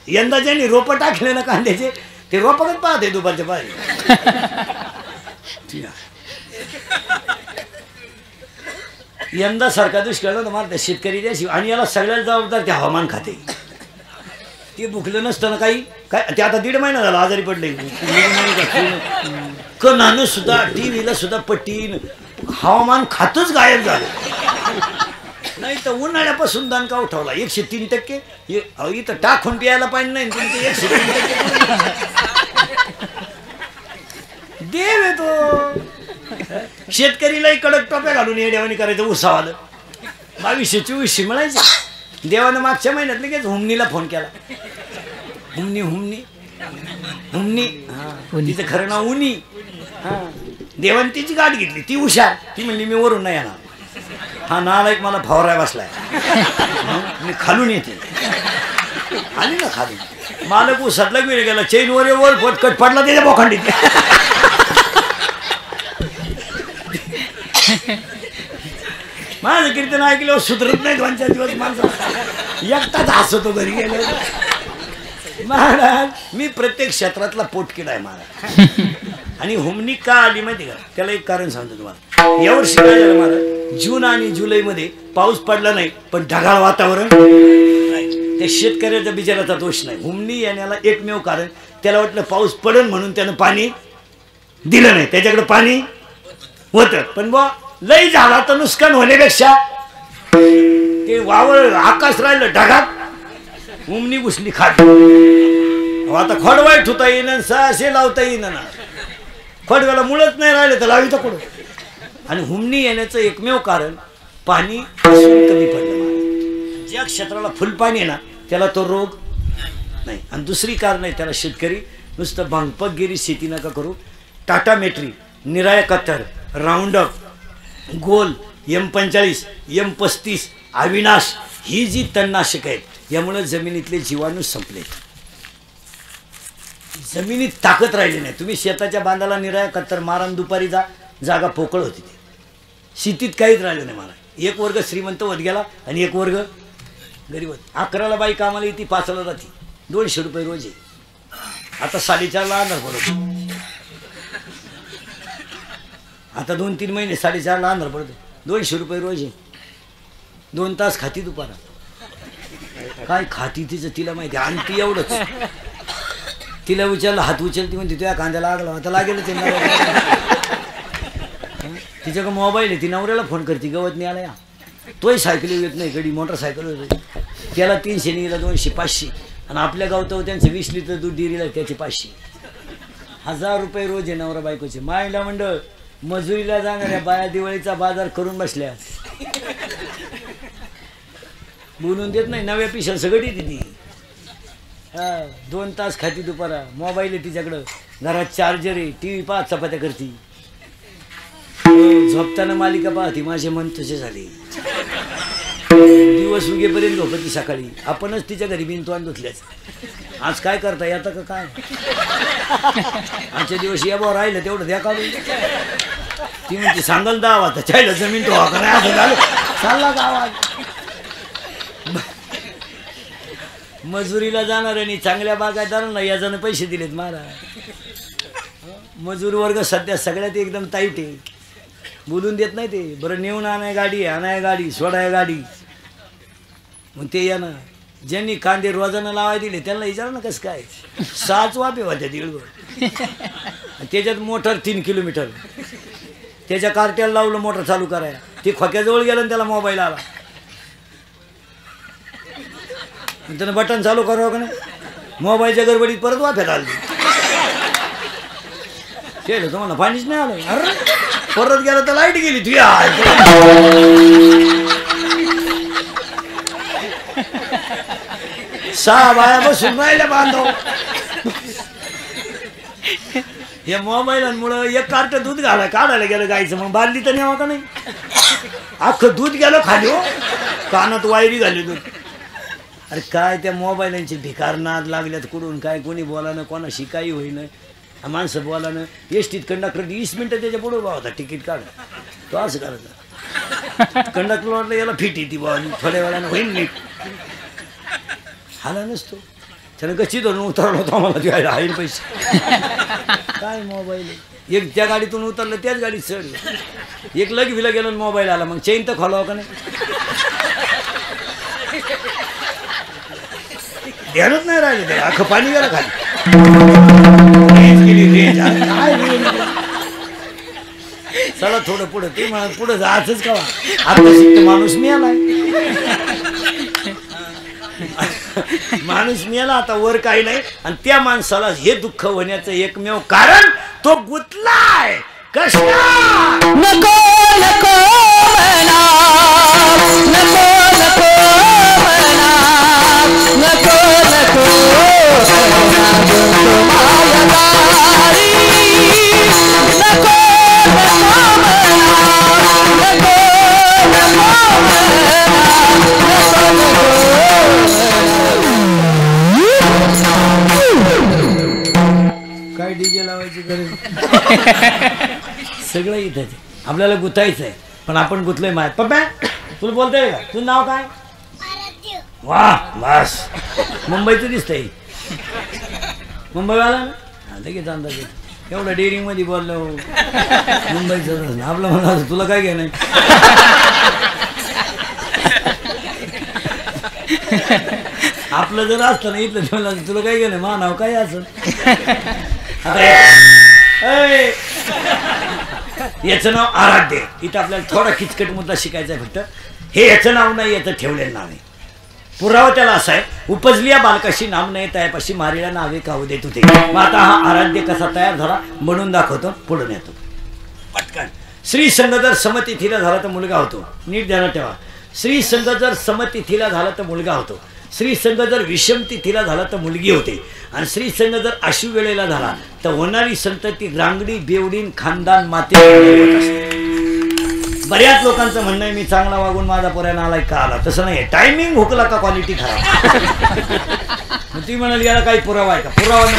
यंदा ज्यांनी रोपं टाकले ना कांद्याचे ते रोपच पाहते दुपारच्या पाहिजे. यंदा सरकार दुष्काळ तुम्हाला शेतकरी द्याशी. आणि याला सगळ्यात जबाबदार ते हवामान खाते. ते भुकलं नसतं ना काही काय ते आता 1.5 महिना झाला आजारी पडले कणानं सुद्धा टीव्हीला सुद्धा पट्टीन हवामान खातच गायब झालं नाही तर उन्हाळ्यापासून दणका उठवला 103%. इथं टाकून प्यायला पाणी नाही तुमचं 103%. देव येतो शेतकरीलाही कडक टोप्या घालून येड्यावानी करायचं उसावालं 2200-2400 मिळायचं. देवानं मागच्या महिन्यात लगेच हुमनीला फोन केला. हुमनी हुमनी हुमनी हा तिचं खरं नाव उनी. हा देवाने तिची गाठ घेतली ती हुशार ती म्हणली मी वरून नाही येणार. हा नालायक मला फवाराय बसलाय मी खालून येते आली ना खालून मालक उसातला वेळ गेला चैन वर फटकट पडला त्याच्या बोखांडीत. माझं कीर्तन ऐकल्यावर सुधरत नाही 2-4 दिवस माणसं एकटाच हसतो घरी गेलो. महाराज मी प्रत्येक क्षेत्रातला पोटकिडा आहे महाराज. आणि हुमनी का आली माहिती का त्याला एक कारण सांगतो तुम्हाला. यावर्षी काय झालं महाराज जून आणि जुलैमध्ये पाऊस पडला नाही पण ढगाळ वातावरण नाही. त्या शेतकऱ्याचा बिचाराचा दोष नाही. हुमनी येण्याला एकमेव कारण त्याला वाटलं पाऊस पडेल म्हणून त्यानं पाणी दिलं नाही. त्याच्याकडे पाणी होतं पण बा लई झाला तर नुकसान होण्यापेक्षा ते वावर आकाश राहिलं ढगात हुमनी घुसली खाली. आता खोडवाय ठुता येईन सहाशे लावता येईन ना खोडव्याला मुळच नाही राहिलं तर लावी तर कुठं. आणि हुमनी येण्याचं एकमेव कारण पाणी कमी पडलं. ज्या क्षेत्राला फुल पाणी आहे ना त्याला तो रोग नाही. आणि दुसरी कारण आहे त्याला शेतकरी नुसतं भांगपतगिरी शेती नका करू. टाटा मेट्री निराया कत्तर राऊंडअप गोल M45 M35 अविनाश ही जी तणनाशक आहेत यामुळे जमिनीतले जीवाणू संपलेत. जमिनीत ताकद राहिली नाही. तुम्ही शेताच्या बांधाला निराया कत्तर मारण दुपारी जागा पोकळ होती ते शेतीत काहीच राहिलं नाही. मला एक वर्ग श्रीमंत होत गेला आणि एक वर्ग गरीब होत. 11ला बाई कामाला येते 5ला जाते 200 रुपये रोज आहे. आता 4.5ला अंधार पडतो. आता 2-3 महिने 4.5ला अंधार पडतो 200 रुपये रोज आहे. 2 तास खाती दुपारा काय खाती तिचं तिला माहिती. आणि ती एवढंच तिला विचारलं हात उचलती म्हणते तुझ्या कांद्याला लागला आता लागेल ते. तिच्याकडे मोबाईल आहे ती नवऱ्याला फोन करते गवत नाही आला या तोही सायकल येत नाही गडी मोटरसायकल होते त्याला 300 निघाला 200-500 आणि आपल्या गावतं त्यांचं 20 लिटर दूध डेअरीला त्याचे 500. 1000 रुपये रोज आहे नवरा बायकोचे. मायला मंडळ मजुरीला जाणाऱ्या बाया दिवाळीचा बाजार करून बसल्या बोलून देत नाही. नव्या पिशा सगळी येते ती. 2 तास खाती दुपारा. मोबाईल आहे तिच्याकडं घरात चार्जर आहे TV पाहत चपात्या करती. झोपताना मालिका पाहती. माझे मन तुझे झाले. दिवस उगेपर्यंत झोपती सकाळी. आपणच तिच्या घरी बिनतोंड धुतल्याच. आज काय करता येतं का काय आजच्या दिवस या भाऊ राहिलं तेवढं द्या काढून. ती म्हणते सांगाल 10 वाजता चायला जमीन तो का नाही असं झालं चालला का आवाज. मजुरीला जाणार आणि चांगल्या बागायतदारांना याजानं पैसे दिलेत महाराज. मजूर वर्ग सध्या सगळ्यात एकदम ताईट आहे. बोलून देत नाही ते. बरं नेऊन आणाय गाडी सोडाय गाडी. मग ते या ना ज्यांनी कांदे रोजानं लावाय दिले त्यांना विचारा ना कसं काय 6 वापे होत्या दीडभर. त्याच्यात मोटर 3 किलोमीटर त्याच्या कार्ट्याला लावलं मोटर चालू करायला. ते खोक्याजवळ गेलं आणि त्याला मोबाईल आला. त्यानं बटन चालू करावं का नाही मोबाईलच्या गडबडीत परत वाफ्यात आली. केलं तुम्हाला पाणीच नाही आलं. अरे परत गेलं तर लाईट गेली तुझी. 6 बाया बसून राहिल्या बांधव. या मोबाईलांमुळं एक कार्ट दूध काढायला गेलं गायचं मग बादली तर नाही का नाही. अख्खं दूध गेलं खाली हो. कानात वायरी घाली दूध. अरे काय त्या मोबाईलांचे भिकार नाद लागल्यात कुठून काय कोणी बोलानं कोणाशी काही होईन. माणसं बोलानं एसटीत कंडक्टर 20 मिनिटं त्याच्या पुढे उभा होता तिकीट काढ. तो असं करायचा. कंडक्टर वाटलं याला फिट येते बा थोड्या वेळानं होईन नीट. हाला नसतो त्यानं गच्ची धरून उतरवलं होतं आम्हाला द्यायला आहे पैसे. काय मोबाईल एक त्या गाडीतून उतरलं त्याच गाडीत चढलं. एक लगविला गेलो मोबाईल आला. मग चेन तर खोलावं का नाही. ध्यानच नाही राहिले ते अख्खं पाणी गेलं खाली रेंज गेली रेंज काय चला थोडं पुढं ते म्हणा पुढं जायचंच का आता शिकतो माणूस मिळालाय माणूस मिळाला आता वर काही नाही आणि त्या माणसाला हे दुःख होण्याचं एकमेव कारण तो गुतलाय कष्टात नको नको म्हणा नको नको म्हणा नको नको म्हणा मायादारी नको नको म्हणा नको नको काय डीजे लावायची गरज सगळं इथं आपल्याला गुतायचं आहे पण आपण गुतलोय माय पप्पा तुला बोलतोय का तुझं नाव काय वा बस मुंबईचं दिसतंय मुंबईवाला ना लगेच अंदाज एवढं डेअरिंग मध्ये बोललो मुंबईचं आपलं म्हणा तुला काय घे नाही आपलं जर असतं ना इथलं तुला काय घे नाही मा नाव काय असं याचं नाव आराध्य इथं आपल्याला थोडा किचकट मुद्दा शिकायचा आहे फक्त हे याचं नाव नाही याचं ठेवलेलं नाव आहे पुरावा त्याला असा आहे उपजलिया बालकाशी नाम नाही त्यापाशी मारीला नावे काहू देत होते मग आता हा आराध्य कसा तयार झाला म्हणून दाखवतो पुढून येतो पटकन श्री संघ जर समतिथीला झाला तर मुलगा होतो नीट ध्यानात ठेवा श्री संघ जर समतिथीला झाला तर मुलगा होतो श्री संघ जर विषम तिथीला झाला तर मुलगी होते आणि श्री संघ जर अशु वेळेला झाला तर होणारी संतती रांगडी बेवडीन खानदान माते बऱ्याच लोकांचं म्हणणं आहे मी चांगला वागून माझा पोऱ्यानं आलाय का आला तसं नाही टायमिंग हुकला का क्वालिटी खराब ती म्हणाली याला काही पुरावा आहे का पुरावा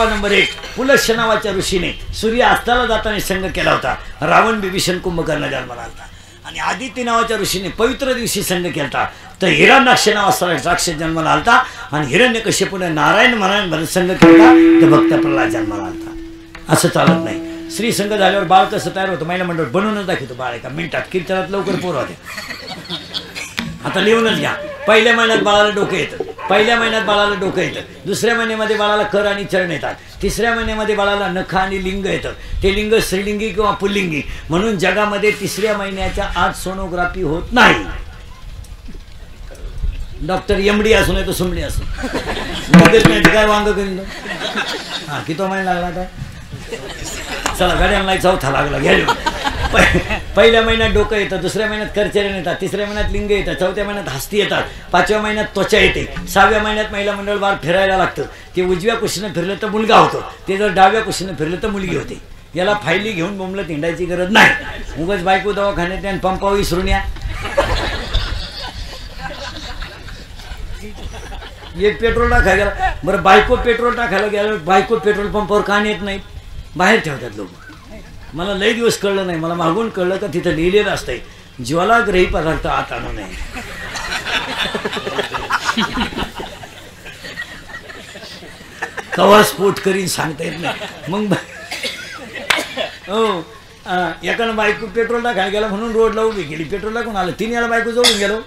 नंबर एक पुलश नावाच्या ऋषीने सूर्य अस्ताला जाताना संघ केला होता रावण बिभीषण कुंभकर्ण जन्माला आला आणि आदित्य नावाच्या ऋषीने पवित्र दिवशी संघ केला तर हिरण्याक्ष नावाचा राक्षस जन्माला आलता आणि हिरण्यकश्यपूने नारायण म्हणायला संघ केला तर भक्त प्रल्हाद जन्माला आलता असं चालत नाही स्त्री संघ झाल्यावर बाळ कसं तयार होतं महिला मंडळ बनवूनच दाखवतो बाळ एका मिनिटात कीर्तनात लवकर पोरं होते आता लिहूनच घ्या पहिल्या महिन्यात बाळाला डोकं येतं दुसऱ्या महिन्यामध्ये बाळाला कर आणि चरण येतात तिसऱ्या महिन्यामध्ये बाळाला नख आणि लिंग येतं ते लिंग स्त्रीलिंगी किंवा पुल्लिंगी म्हणून जगामध्ये तिसऱ्या महिन्याच्या आत सोनोग्राफी होत नाही डॉक्टर एमडी असू नाही तर सुमडी असू नाही काय वांग करीन हा किती महिना लागला काय चला गाड्यांना चौथा लागला घ्या पहिल्या महिन्यात डोकं येतं दुसऱ्या महिन्यात करचरण येतात तिसऱ्या महिन्यात लिंग येतात चौथ्या महिन्यात हस्ती येतात पाचव्या महिन्यात त्वचा येते सहाव्या महिन्यात महिला मंडळ बाळ फिरायला लागतं ते उजव्या कुशीनं फिरलं तर मुलगा होतो ते जर डाव्या कुशीनं फिरलं तर मुलगी होते याला फायली घेऊन बोंबलं हिंडायची गरज नाही उगाच बायको दवाखान्यात आणि पंपावर विसरून या एक पेट्रोल टाकायला गेला बरं बायको पेट्रोल टाकायला गेल्यावर बायको पेट्रोल पंपावर का येत नाही बाहेर ठेवतात लोक मला लई दिवस कळलं नाही मला मागून कळलं का तिथं लिहिलेलं असतंय ज्वालाग्रही पदार्थ आत आणू नये कवा स्फोट करीन सांगता येत नाही मग हो एकानं बायको पेट्रोल टाकायला गेला म्हणून रोडला उभी केली पेट्रोल टाकून आलं 3 वेळा बायको जवळून गेलो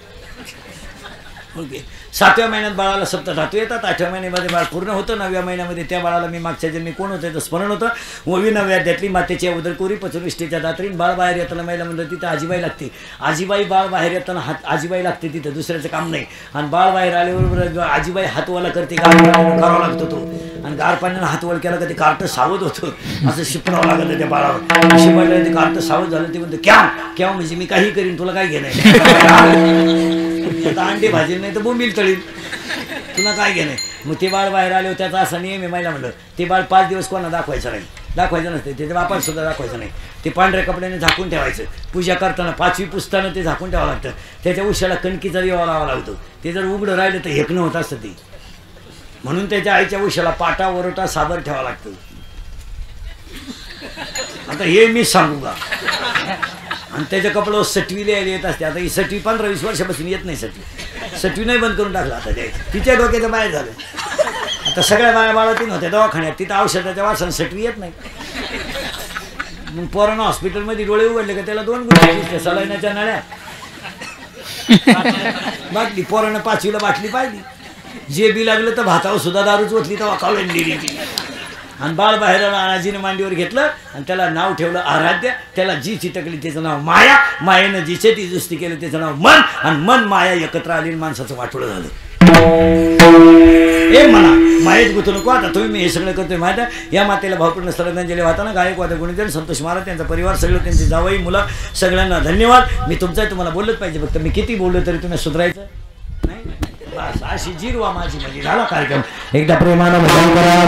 ओके 7व्या महिन्यात बाळाला सप्तधातू येतात 8व्या महिन्यामध्ये बाळ पूर्ण होतं 9व्या महिन्यामध्ये त्या बाळाला मी मागच्या जन्मी कोण होतं तर स्मरण होतं 9व्या अध्यायातली मातेची उदर कोरी पचुविष्टीच्या दात्रीन बाळ बाहेर येताना महिला म्हणलं तिथं आजीबाई लागते आजीबाई बाळ बाहेर येताना हात आजीबाई लागते तिथं दुसऱ्याचं काम नाही आणि बाळ बाहेर आल्याबरोबर आजीबाई हातवाला करते गार करावा लागतो तो आणि गार पाण्यानं हातवळ केला का ते कार्ट सावध होतं असं शिपडावं लागतं त्या बाळावर शिपडलं ते कार्ट सावध झालं ते म्हणतं क्या म्हणजे मी काही करीन तुला काय घेणं आता अंडे भाजील नाही तर बोंबील तळील तुला काय घेणं मग ते बाळ बाहेर आले त्याचा असा नियम आहे महिला म्हणलं ते बाळ 5 दिवस कोणा दाखवायचं नसते त्याच्या बापाला सुद्धा दाखवायचं नाही ते पांढऱ्या कपड्याने झाकून ठेवायचं पूजा करताना 5वी पुसताना ते झाकून ठेवावं लागतं त्याच्या उशाला कणकीचा दिवा लावावा लागतो ते जर उघडं राहिलं तर हेकणं होत असतं ते म्हणून त्याच्या आईच्या उशाला पाटा वरोटा साबर ठेवावं लागतं आता हे मी सांगू का आणि त्याच्या कपड्यावर सटवी लिहायला येत असते आता ही सटवी 15-20 वर्षापासून येत नाही सटवी नाही बंद करून टाकला आता तिच्या डोक्याचं बाहेर झालं आता सगळ्या बाळातीन होत्या दवाखान्यात तिथं औषधाच्या वासन सटवी येत नाही मग पोरांना हॉस्पिटलमध्ये डोळे उघडले का त्याला 2 गोष्टी दिसल्या सलाईनाच्या नळ्या बाटली पोरांना 5वीला बाटली पाहिली जे बी लागलं तर भातावर सुद्धा दारूच ओतली तर वाकावलं दिली आणि बाळ बाहेर आजीने मांडीवर घेतलं आणि त्याला नाव ठेवलं आराध्य. त्याला जी चिटकली त्याचं नाव माया, मायेनं जिचे ती दुस्ती केलं त्याचं नाव मन आणि मन माया एकत्र आली माणसाचं वाटोळं झालं. ए म्हणा मायेत गुंतू नको. आता तुम्ही मी हे सगळं करतोय माहिती आहे. या मातेला भावपूर्ण श्रद्धांजली वाहताना गायक वादक गुणीजन संतोष महाराज त्यांचा परिवार सगळं त्यांची जावई मुलं सगळ्यांना धन्यवाद. मी तुमचं तुम्हाला बोललंच पाहिजे. फक्त मी किती बोललो तरी तुम्ही सुधारायचं नाही. बस अशी जिरवा माझी म्हणजे झाला कार्यक्रम. एकदा प्रेमानं भजन करा.